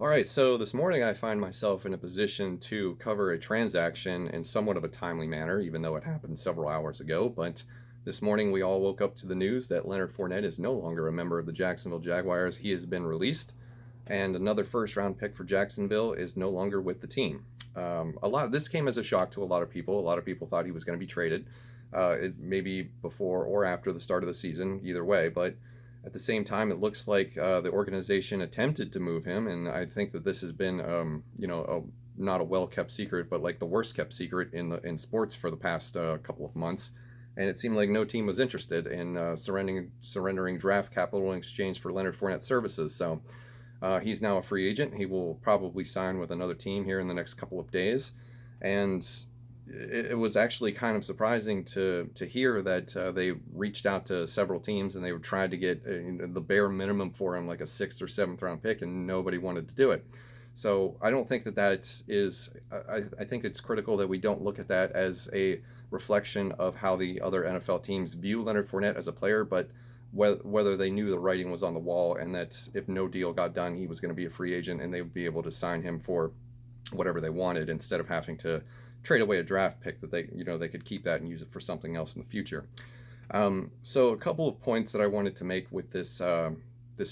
All right, so this morning I find myself in a position to cover a transaction in somewhat of a timely manner, even though it happened several hours ago. But this morning we all woke up to the news that Leonard Fournette is no longer a member of the Jacksonville Jaguars. He has been released, and another first round pick for Jacksonville is no longer with the team. A lot of this came as a shock to a lot of people. A lot of people thought he was going to be traded, maybe before or after the start of the season, either way. But at the same time, it looks like the organization attempted to move him, and I think that this has been, not a well-kept secret, but like the worst-kept secret in sports for the past couple of months. And it seemed like no team was interested in surrendering draft capital in exchange for Leonard Fournette services. So he's now a free agent. He will probably sign with another team here in the next couple of days, and it was actually kind of surprising to hear that they reached out to several teams and they were trying to get the bare minimum for him, like a sixth or seventh round pick, and nobody wanted to do it. So I don't think that is. I think it's critical that we don't look at that as a reflection of how the other NFL teams view Leonard Fournette as a player, but whether they knew the writing was on the wall and that if no deal got done, he was going to be a free agent and they would be able to sign him for whatever they wanted instead of having to trade away a draft pick that they could keep that and use it for something else in the future. So a couple of points that I wanted to make with this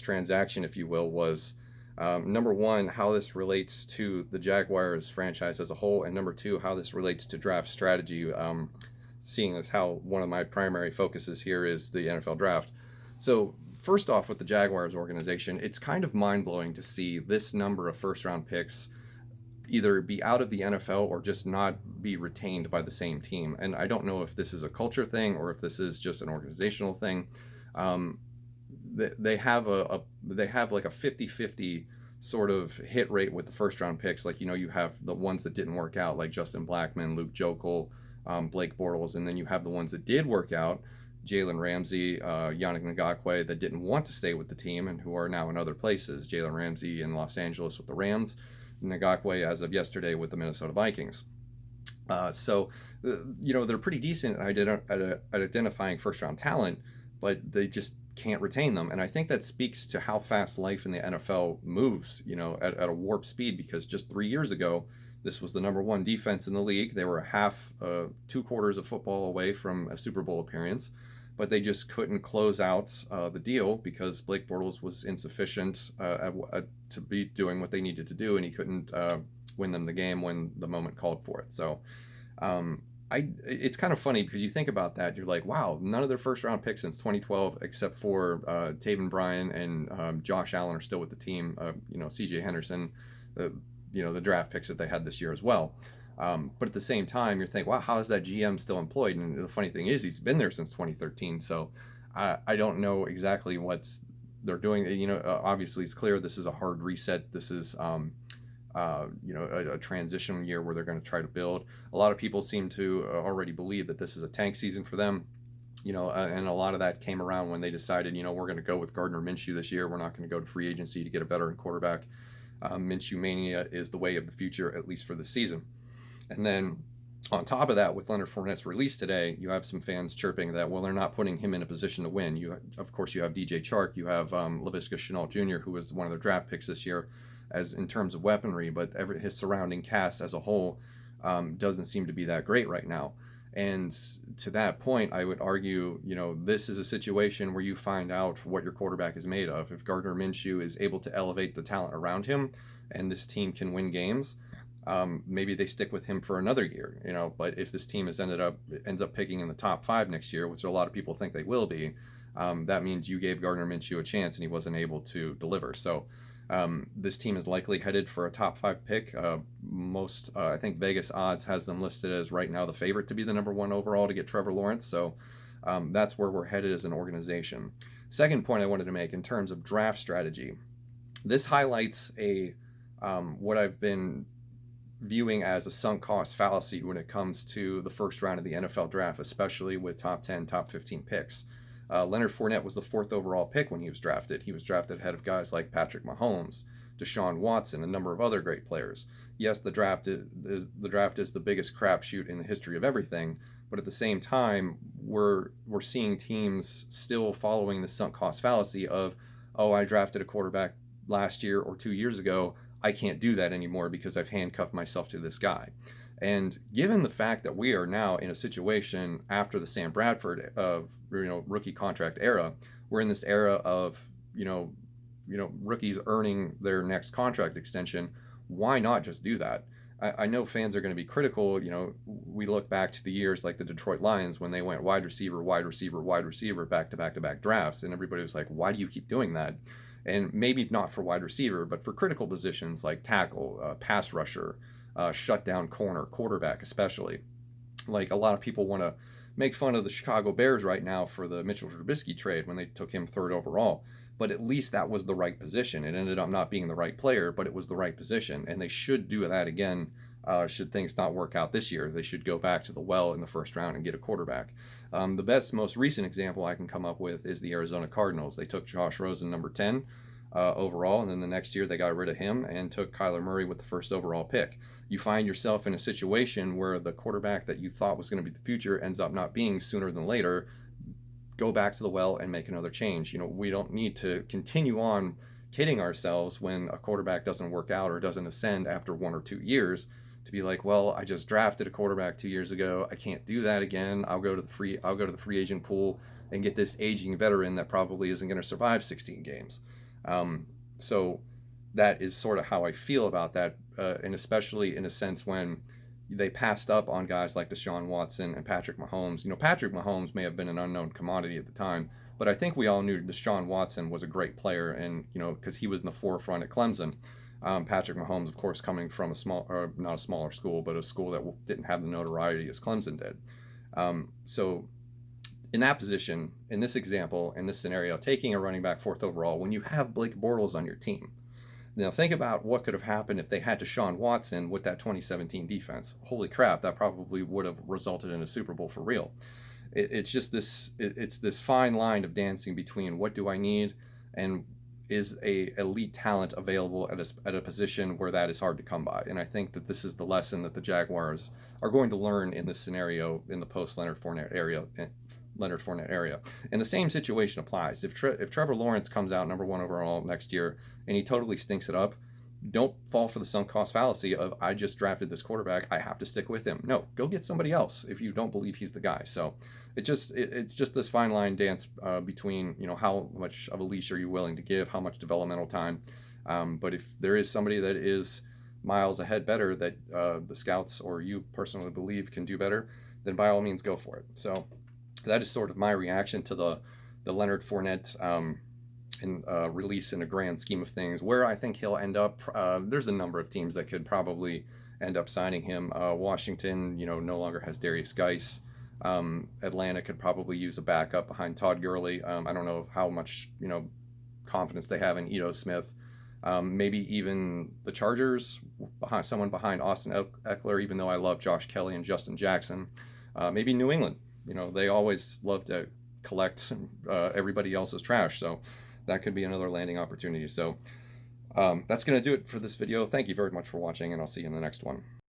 transaction, if you will, was number one, how this relates to the Jaguars franchise as a whole, and number two, how this relates to draft strategy, seeing as how one of my primary focuses here is the NFL draft. So first off, with the Jaguars organization, it's kind of mind-blowing to see this number of first-round picks either be out of the NFL or just not be retained by the same team. And I don't know if this is a culture thing or if this is just an organizational thing. Um, they have like a 50-50 sort of hit rate with the first round picks. Like, you have the ones that didn't work out, like Justin Blackmon, Luke Jokel, Blake Bortles, and then you have the ones that did work out, Jalen Ramsey, Yannick Ngakoue, that didn't want to stay with the team and who are now in other places. Jalen Ramsey in Los Angeles with the Rams, Ngakoue as of yesterday with the Minnesota Vikings. They're pretty decent at identifying first round talent, but they just can't retain them. And I think that speaks to how fast life in the NFL moves, at a warp speed, because just 3 years ago, this was the number one defense in the league. They were two quarters of football away from a Super Bowl appearance, but they just couldn't close out the deal because Blake Bortles was insufficient to be doing what they needed to do, and he couldn't win them the game when the moment called for it. So it's kind of funny because you think about that. You're like, wow, none of their first round picks since 2012, except for Taven Bryan and Josh Allen, are still with the team. C.J. Henderson, the draft picks that they had this year as well. But at the same time, you're thinking, wow, how is that GM still employed? And the funny thing is, he's been there since 2013. So I don't know exactly what they're doing. Obviously, it's clear this is a hard reset. This is, a transition year where they're going to try to build. A lot of people seem to already believe that this is a tank season for them. And a lot of that came around when they decided, we're going to go with Gardner Minshew this year. We're not going to go to free agency to get a veteran quarterback. Minshew mania is the way of the future, at least for the season. And then on top of that, with Leonard Fournette's release today, you have some fans chirping that, well, they're not putting him in a position to win. Of course, you have DJ Chark, you have Laviska Shenault Jr., who was one of their draft picks this year, as in terms of weaponry, but his surrounding cast as a whole doesn't seem to be that great right now. And to that point, I would argue, this is a situation where you find out what your quarterback is made of. If Gardner Minshew is able to elevate the talent around him and this team can win games, maybe they stick with him for another year, but if this team ends up picking in the top 5 next year, which a lot of people think they will be, that means you gave Gardner Minshew a chance and he wasn't able to deliver. So this team is likely headed for a top 5 pick. I think Vegas odds has them listed as right now the favorite to be the number 1 overall to get Trevor Lawrence. So that's where we're headed as an organization. Second point I wanted to make in terms of draft strategy. This highlights what I've been viewing as a sunk cost fallacy when it comes to the first round of the NFL draft, especially with top 10, top 15 picks. Leonard Fournette was the 4th overall pick when he was drafted. He was drafted ahead of guys like Patrick Mahomes, Deshaun Watson, a number of other great players. Yes, the draft is the biggest crapshoot in the history of everything, but at the same time, we're seeing teams still following the sunk cost fallacy of, oh, I drafted a quarterback last year or 2 years ago, I can't do that anymore because I've handcuffed myself to this guy. And given the fact that we are now in a situation after the Sam Bradford of rookie contract era, we're in this era of rookies earning their next contract extension. Why not just do that? I know fans are going to be critical. We look back to the years like the Detroit Lions when they went wide receiver, wide receiver, wide receiver, back to back to back drafts, and everybody was like, "Why do you keep doing that?" And maybe not for wide receiver, but for critical positions like tackle, pass rusher, shutdown corner, quarterback especially. Like, a lot of people want to make fun of the Chicago Bears right now for the Mitchell Trubisky trade when they took him 3rd overall. But at least that was the right position. It ended up not being the right player, but it was the right position. And they should do that again should things not work out this year. They should go back to the well in the 1st round and get a quarterback. The most recent example I can come up with is the Arizona Cardinals. They took Josh Rosen, number 10 overall, and then the next year they got rid of him and took Kyler Murray with the 1st overall pick. You find yourself in a situation where the quarterback that you thought was going to be the future ends up not being sooner than later. Go back to the well and make another change. We don't need to continue on kidding ourselves when a quarterback doesn't work out or doesn't ascend after 1 or 2 years to be like, well, I just drafted a quarterback 2 years ago. I can't do that again. I'll go to the free agent pool and get this aging veteran that probably isn't going to survive 16 games. So that is sort of how I feel about that, and especially in a sense when they passed up on guys like Deshaun Watson and Patrick Mahomes. Patrick Mahomes may have been an unknown commodity at the time, but I think we all knew Deshaun Watson was a great player, and because he was in the forefront at Clemson. Patrick Mahomes, of course, coming from not a smaller school, but a school that didn't have the notoriety as Clemson did. So in that position, in this example, in this scenario, taking a running back 4th overall, when you have Blake Bortles on your team, now think about what could have happened if they had Deshaun Watson with that 2017 defense. Holy crap, that probably would have resulted in a Super Bowl for real. It's just this fine line of dancing between what do I need and is a elite talent available at a position where that is hard to come by. And I think that this is the lesson that the Jaguars are going to learn in this scenario in the post Leonard Fournette area. And the same situation applies. If Trevor Lawrence comes out number 1 overall next year and he totally stinks it up, don't fall for the sunk cost fallacy of, I just drafted this quarterback, I have to stick with him. No, go get somebody else if you don't believe he's the guy. So it's just this fine line dance between how much of a leash are you willing to give, how much developmental time. But if there is somebody that is miles ahead better that the scouts or you personally believe can do better, then by all means go for it. So that is sort of my reaction to the Leonard Fournette release in a grand scheme of things. Where I think he'll end up, there's a number of teams that could probably end up signing him. Washington, no longer has Darius Geis. Atlanta could probably use a backup behind Todd Gurley. I don't know how much confidence they have in Ito Smith. Maybe even the Chargers, someone behind Austin Eckler, even though I love Josh Kelly and Justin Jackson. Maybe New England. They always love to collect everybody else's trash, so that could be another landing opportunity. So that's going to do it for this video. Thank you very much for watching, and I'll see you in the next one.